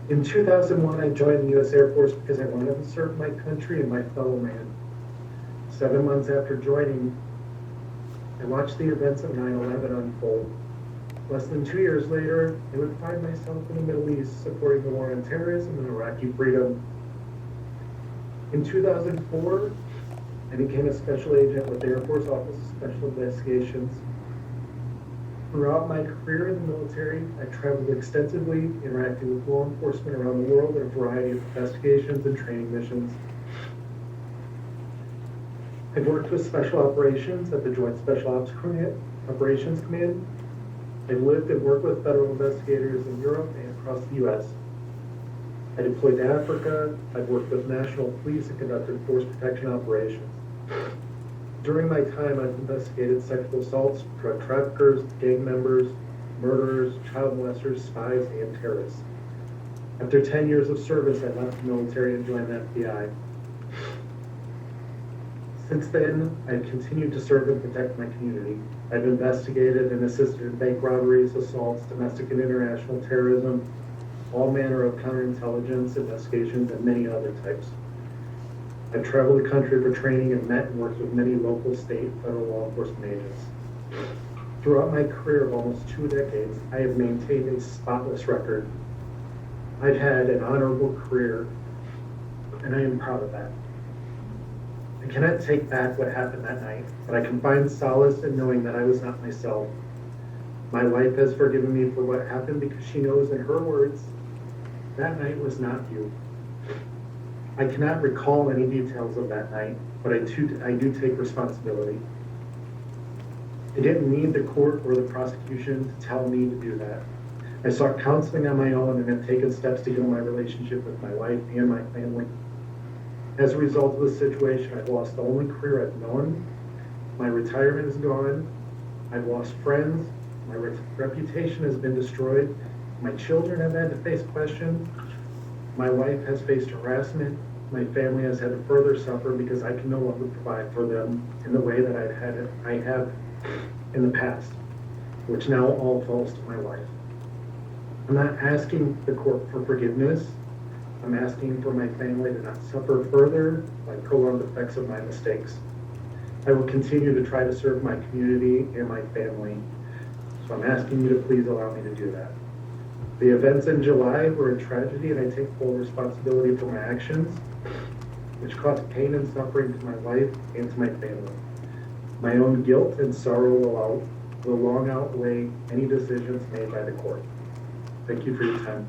In 2001, I joined the U.S. Air Force because I wanted to serve my country and my fellow man. 7 months after joining, I watched the events of 9/11 unfold. Less than 2 years later, I would find myself in the Middle East supporting the war on terrorism and Iraqi freedom. In 2004, I became a special agent with the Air Force Office of Special Investigations. Throughout my career in the military, I traveled extensively, interacting with law enforcement around the world in a variety of investigations and training missions. I've worked with special operations at the Joint Special Operations Command. I've lived and worked with federal investigators in Europe and across the U.S. I deployed to Africa. I've worked with national police and conducted force protection operations. During my time, I've investigated sexual assaults, drug traffickers, gang members, murderers, child molesters, spies, and terrorists. After 10 years of service, I left the military and joined the FBI. Since then, I've continued to serve and protect my community. I've investigated and assisted in bank robberies, assaults, domestic and international terrorism, all manner of counterintelligence investigations, and many other types. I've traveled the country for training and met and worked with many local, state, and federal law enforcement agents. Throughout my career of almost 2 decades, I have maintained a spotless record. I've had an honorable career, and I am proud of that. I cannot take back what happened that night, but I can find solace in knowing that I was not myself. My wife has forgiven me for what happened because she knows, in her words, that night was not you. I cannot recall any details of that night, but I do take responsibility. I didn't need the court or the prosecution to tell me to do that. I sought counseling on my own and have taken steps to heal my relationship with my wife and my family. As a result of this situation, I've lost the only career I've known. My retirement is gone. I've lost friends. My reputation has been destroyed. My children have had to face questions. My wife has faced harassment. My family has had to further suffer because I can no longer provide for them in the way that I have in the past, which now all falls to my wife. I'm not asking the court for forgiveness. I'm asking for my family to not suffer further by prolonged effects of my mistakes. I will continue to try to serve my community and my family, so I'm asking you to please allow me to do that. The events in July were a tragedy, and I take full responsibility for my actions, which caused pain and suffering to my wife and to my family. My own guilt and sorrow will long outweigh any decisions made by the court. Thank you for your time.